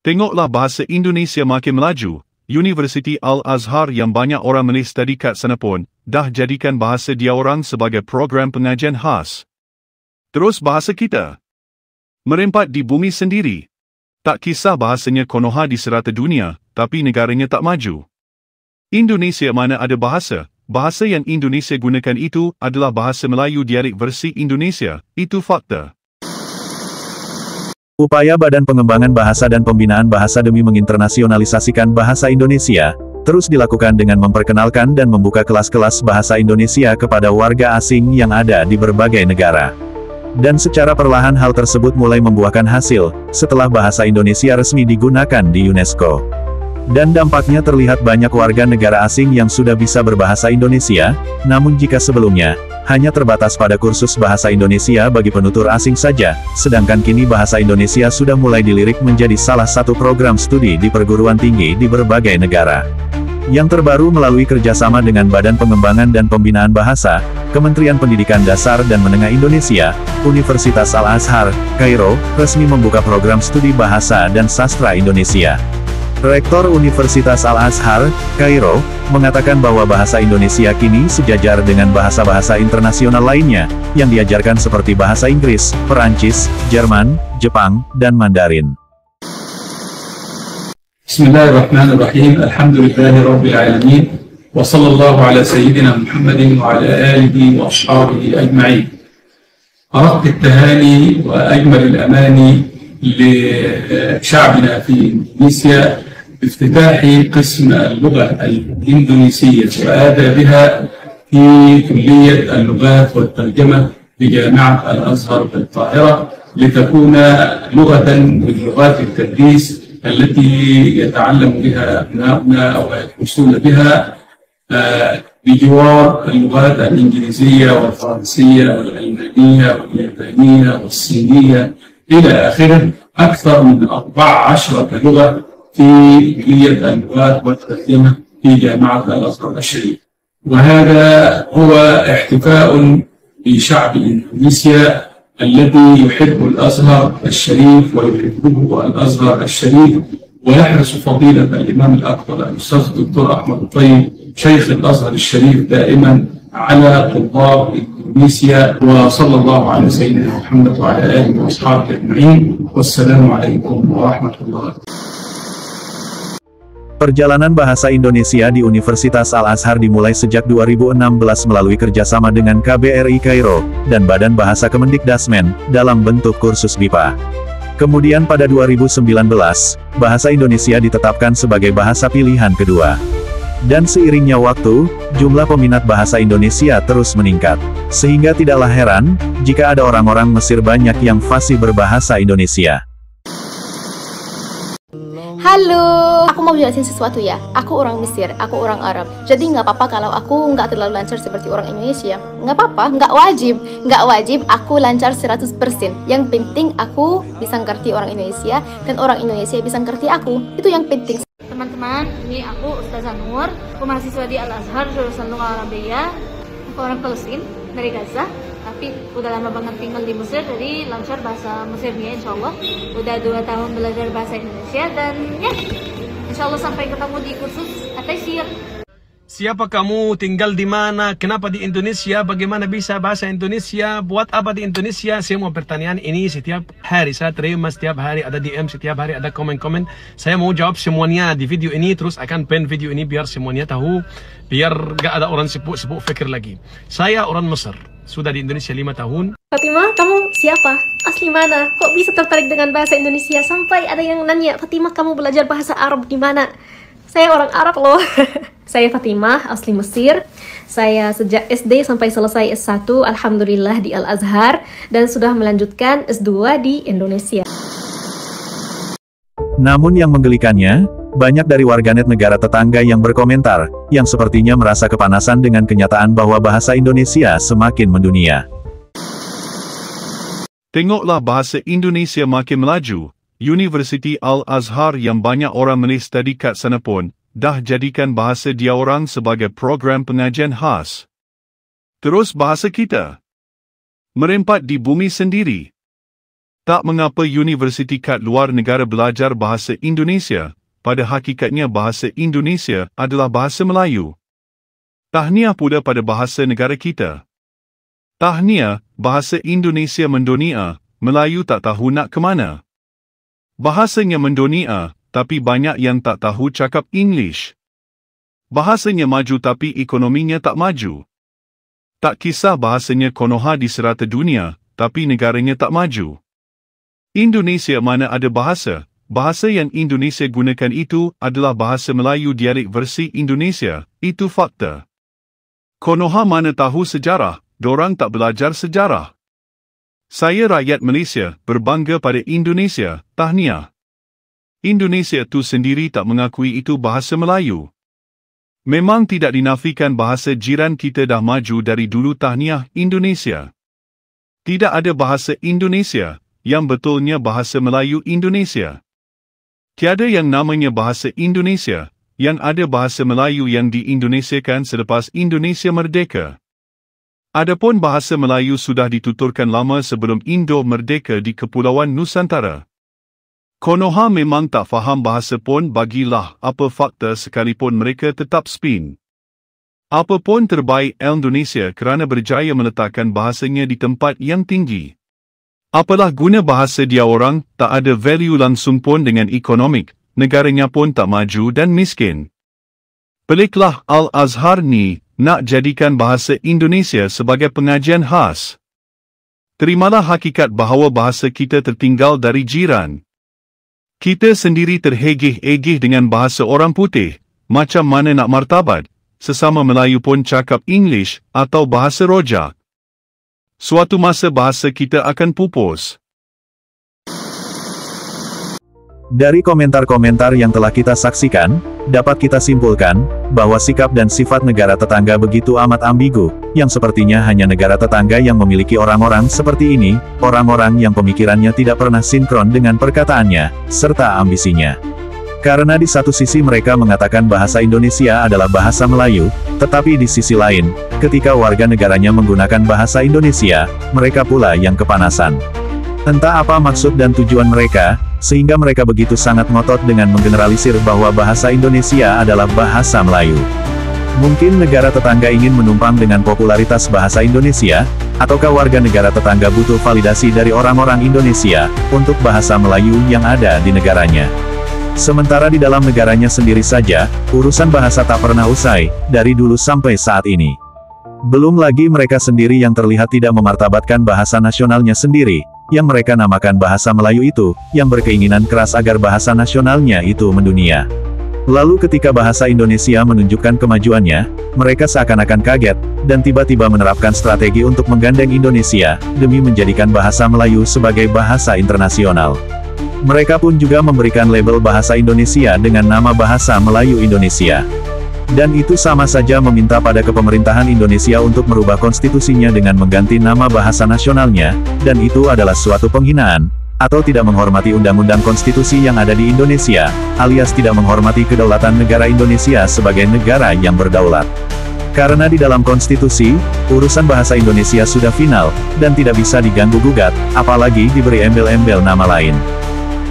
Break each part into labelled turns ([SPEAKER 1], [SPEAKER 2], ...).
[SPEAKER 1] Tengoklah bahasa Indonesia makin melaju. Universiti Al-Azhar yang banyak orang Malay study kat sana pun, dah jadikan bahasa dia orang sebagai program pengajian khas. Terus bahasa kita merempat di bumi sendiri. Tak kisah bahasanya konoha di serata dunia, tapi negaranya tak maju. Indonesia mana ada bahasa? Bahasa yang Indonesia gunakan itu adalah bahasa Melayu dialek versi Indonesia. Itu fakta.
[SPEAKER 2] Upaya Badan Pengembangan Bahasa dan Pembinaan Bahasa demi menginternasionalisasikan bahasa Indonesia, terus dilakukan dengan memperkenalkan dan membuka kelas-kelas bahasa Indonesia kepada warga asing yang ada di berbagai negara. Dan secara perlahan hal tersebut mulai membuahkan hasil, setelah bahasa Indonesia resmi digunakan di UNESCO. Dan dampaknya terlihat banyak warga negara asing yang sudah bisa berbahasa Indonesia, namun jika sebelumnya, hanya terbatas pada kursus bahasa Indonesia bagi penutur asing saja, sedangkan kini bahasa Indonesia sudah mulai dilirik menjadi salah satu program studi di perguruan tinggi di berbagai negara. Yang terbaru melalui kerjasama dengan Badan Pengembangan dan Pembinaan Bahasa, Kementerian Pendidikan Dasar dan Menengah Indonesia, Universitas Al-Azhar, Kairo, resmi membuka program studi Bahasa dan Sastra Indonesia. Rektor Universitas Al-Azhar, Kairo, mengatakan bahwa bahasa Indonesia kini sejajar dengan bahasa-bahasa internasional lainnya, yang diajarkan seperti bahasa Inggris, Perancis, Jerman, Jepang, dan Mandarin.
[SPEAKER 3] Bismillahirrahmanirrahim. Alhamdulillahirabbil alamin. Wa sallallahu ala sayyidina Muhammadin wa ala alihi wa ashabihi ajma'in. أردت التهاني وأجمل الأماني لشعبنا في إندونيسيا بافتتاح قسم اللغة الإندونيسية وآدابها في كلية اللغات والترجمة بجامعة الأزهر بالقاهرة لتكون لغة من لغات التدريس التي يتعلم بها أبناؤنا ويدرسون بها بجوار اللغات الإنجليزية والفرنسية والألمانية واليابانية والصينية إلى آخره، أكثر من 14 لغة في كلية اللغات والترجمة في جامعة الأزهر الشريف. وهذا هو احتفاء بشعب إندونيسيا الذي يحب الأزهر الشريف ويحبه الأزهر الشريف، ويحرص فضيلة الإمام الأكبر الأستاذ الدكتور أحمد الطيب شيخ الأزهر الشريف دائما على طلاب إندونيسيا. وصلى الله على سيدنا محمد وعلى آله وأصحابه أجمعين، والسلام عليكم ورحمة الله.
[SPEAKER 2] Perjalanan bahasa Indonesia di Universitas Al-Azhar dimulai sejak 2016 melalui kerjasama dengan KBRI Kairo, dan Badan Bahasa Kemendikdasmen, dalam bentuk kursus BIPA. Kemudian pada 2019, bahasa Indonesia ditetapkan sebagai bahasa pilihan kedua. Dan seiringnya waktu, jumlah peminat bahasa Indonesia terus meningkat. Sehingga tidaklah heran, jika ada orang-orang Mesir banyak yang fasih berbahasa Indonesia.
[SPEAKER 4] Halo, aku mau jelasin sesuatu ya. Aku orang Mesir, aku orang Arab. Jadi nggak apa-apa kalau aku nggak terlalu lancar seperti orang Indonesia. Nggak apa-apa, nggak wajib aku lancar 100%. Yang penting aku bisa ngerti orang Indonesia, dan orang Indonesia bisa ngerti aku. Itu yang penting.
[SPEAKER 5] Teman-teman, ini aku Ustazah Nur, aku mahasiswa di Al-Azhar, jurusan Lugha Arabiyah. Aku orang Palestina, dari Gaza. Tapi udah lama banget tinggal di Mesir, jadi lancar bahasa Mesirnya insya Allah. Udah 2 tahun belajar bahasa Indonesia, dan ya insya Allah sampai ketemu di kursus Ataisir.
[SPEAKER 6] Siapa kamu? Tinggal di mana? Kenapa di Indonesia? Bagaimana bisa bahasa Indonesia? Buat apa di Indonesia? Semua pertanyaan ini setiap hari saya terima, setiap hari ada DM, setiap hari ada komen-komen. Saya mau jawab semuanya di video ini, terus akan pen video ini biar semuanya tahu, biar gak ada orang sibuk-sibuk fikir lagi. Saya orang Mesir, sudah di Indonesia 5 tahun.
[SPEAKER 5] Fatimah, kamu siapa? Asli mana? Kok bisa tertarik dengan bahasa Indonesia? Sampai ada yang nanya, Fatimah kamu belajar bahasa Arab di mana? Saya orang Arab loh. Saya Fatimah, asli Mesir. Saya sejak SD sampai selesai S1, Alhamdulillah di Al-Azhar, dan sudah melanjutkan S2 di Indonesia.
[SPEAKER 2] Namun yang menggelikannya, banyak dari warganet negara tetangga yang berkomentar, yang sepertinya merasa kepanasan dengan kenyataan bahwa bahasa Indonesia semakin mendunia.
[SPEAKER 1] Tengoklah bahasa Indonesia makin melaju. Universiti Al-Azhar yang banyak orang Malay study kat sana pun, dah jadikan bahasa dia orang sebagai program pengajian khas. Terus bahasa kita merempat di bumi sendiri. Tak mengapa universiti kat luar negara belajar bahasa Indonesia, pada hakikatnya bahasa Indonesia adalah bahasa Melayu. Tahniah pula pada bahasa negara kita. Tahniah, bahasa Indonesia mendunia, Melayu tak tahu nak ke mana. Bahasanya mendunia, tapi banyak yang tak tahu cakap English. Bahasanya maju tapi ekonominya tak maju. Tak kisah bahasanya Konoha di serata dunia, tapi negaranya tak maju. Indonesia mana ada bahasa, bahasa yang Indonesia gunakan itu adalah bahasa Melayu dialek versi Indonesia, itu fakta. Konoha mana tahu sejarah, dorang tak belajar sejarah. Saya rakyat Malaysia, berbangga pada Indonesia, tahniah. Indonesia tu sendiri tak mengakui itu bahasa Melayu. Memang tidak dinafikan bahasa jiran kita dah maju dari dulu, tahniah Indonesia. Tidak ada bahasa Indonesia, yang betulnya bahasa Melayu Indonesia. Tiada yang namanya bahasa Indonesia, yang ada bahasa Melayu yang diindonesiakan selepas Indonesia merdeka. Adapun bahasa Melayu sudah dituturkan lama sebelum Indo merdeka di Kepulauan Nusantara. Konoha memang tak faham bahasa pun bagilah apa fakta sekalipun mereka tetap spin. Apa pun terbaik Indonesia kerana berjaya meletakkan bahasanya di tempat yang tinggi. Apalah guna bahasa dia orang tak ada value langsung pun dengan ekonomik, negaranya pun tak maju dan miskin. Peliklah Al-Azhar ni nak jadikan bahasa Indonesia sebagai pengajian khas. Terimalah hakikat bahawa bahasa kita tertinggal dari jiran. Kita sendiri terhegih-egih dengan bahasa orang putih, macam mana nak martabat, sesama Melayu pun cakap English atau bahasa rojak. Suatu masa bahasa kita akan pupus.
[SPEAKER 2] Dari komentar-komentar yang telah kita saksikan, dapat kita simpulkan, bahwa sikap dan sifat negara tetangga begitu amat ambigu, yang sepertinya hanya negara tetangga yang memiliki orang-orang seperti ini, orang-orang yang pemikirannya tidak pernah sinkron dengan perkataannya, serta ambisinya. Karena di satu sisi mereka mengatakan bahasa Indonesia adalah bahasa Melayu, tetapi di sisi lain, ketika warga negaranya menggunakan bahasa Indonesia, mereka pula yang kepanasan. Entah apa maksud dan tujuan mereka, sehingga mereka begitu sangat ngotot dengan menggeneralisir bahwa bahasa Indonesia adalah bahasa Melayu. Mungkin negara tetangga ingin menumpang dengan popularitas bahasa Indonesia, ataukah warga negara tetangga butuh validasi dari orang-orang Indonesia, untuk bahasa Melayu yang ada di negaranya. Sementara di dalam negaranya sendiri saja, urusan bahasa tak pernah usai, dari dulu sampai saat ini. Belum lagi mereka sendiri yang terlihat tidak memartabatkan bahasa nasionalnya sendiri, yang mereka namakan bahasa Melayu itu, yang berkeinginan keras agar bahasa nasionalnya itu mendunia. Lalu ketika bahasa Indonesia menunjukkan kemajuannya, mereka seakan-akan kaget, dan tiba-tiba menerapkan strategi untuk menggandeng Indonesia, demi menjadikan bahasa Melayu sebagai bahasa internasional. Mereka pun juga memberikan label bahasa Indonesia dengan nama Bahasa Melayu Indonesia. Dan itu sama saja meminta pada kepemerintahan Indonesia untuk merubah konstitusinya dengan mengganti nama bahasa nasionalnya, dan itu adalah suatu penghinaan, atau tidak menghormati undang-undang konstitusi yang ada di Indonesia, alias tidak menghormati kedaulatan negara Indonesia sebagai negara yang berdaulat. Karena di dalam konstitusi, urusan bahasa Indonesia sudah final, dan tidak bisa diganggu-gugat, apalagi diberi embel-embel nama lain.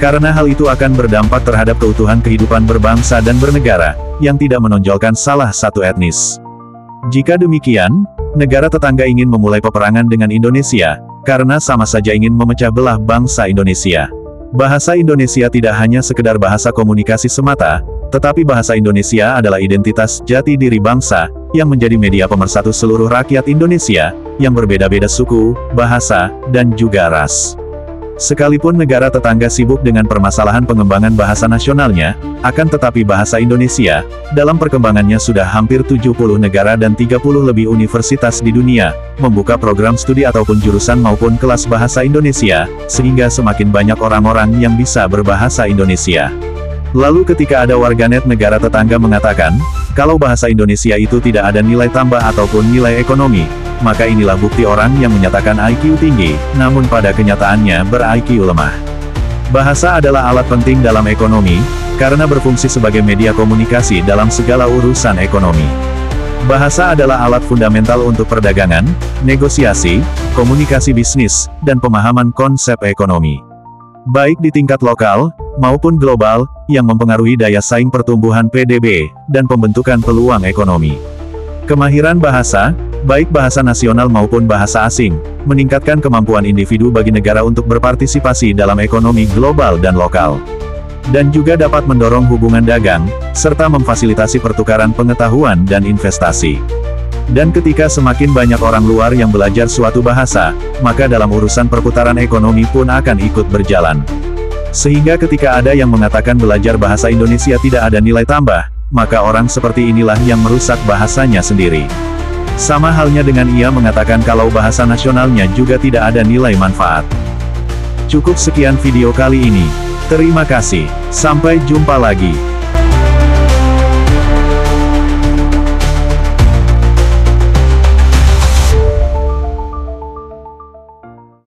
[SPEAKER 2] Karena hal itu akan berdampak terhadap keutuhan kehidupan berbangsa dan bernegara, yang tidak menonjolkan salah satu etnis. Jika demikian, negara tetangga ingin memulai peperangan dengan Indonesia, karena sama saja ingin memecah belah bangsa Indonesia. Bahasa Indonesia tidak hanya sekedar bahasa komunikasi semata, tetapi bahasa Indonesia adalah identitas jati diri bangsa, yang menjadi media pemersatu seluruh rakyat Indonesia, yang berbeda-beda suku, bahasa, dan juga ras. Sekalipun negara tetangga sibuk dengan permasalahan pengembangan bahasa nasionalnya, akan tetapi bahasa Indonesia, dalam perkembangannya sudah hampir 70 negara dan 30 lebih universitas di dunia, membuka program studi ataupun jurusan maupun kelas bahasa Indonesia, sehingga semakin banyak orang-orang yang bisa berbahasa Indonesia. Lalu ketika ada warganet negara tetangga mengatakan, kalau bahasa Indonesia itu tidak ada nilai tambah ataupun nilai ekonomi, maka inilah bukti orang yang menyatakan IQ tinggi, namun pada kenyataannya ber-IQ lemah. Bahasa adalah alat penting dalam ekonomi, karena berfungsi sebagai media komunikasi dalam segala urusan ekonomi. Bahasa adalah alat fundamental untuk perdagangan, negosiasi, komunikasi bisnis, dan pemahaman konsep ekonomi. Baik di tingkat lokal, maupun global, yang mempengaruhi daya saing pertumbuhan PDB, dan pembentukan peluang ekonomi. Kemahiran bahasa, baik bahasa nasional maupun bahasa asing, meningkatkan kemampuan individu bagi negara untuk berpartisipasi dalam ekonomi global dan lokal. Dan juga dapat mendorong hubungan dagang, serta memfasilitasi pertukaran pengetahuan dan investasi. Dan ketika semakin banyak orang luar yang belajar suatu bahasa, maka dalam urusan perputaran ekonomi pun akan ikut berjalan. Sehingga ketika ada yang mengatakan belajar bahasa Indonesia tidak ada nilai tambah, maka orang seperti inilah yang merusak bahasanya sendiri. Sama halnya dengan ia mengatakan kalau bahasa nasionalnya juga tidak ada nilai manfaat. Cukup sekian video kali ini. Terima kasih. Sampai jumpa lagi.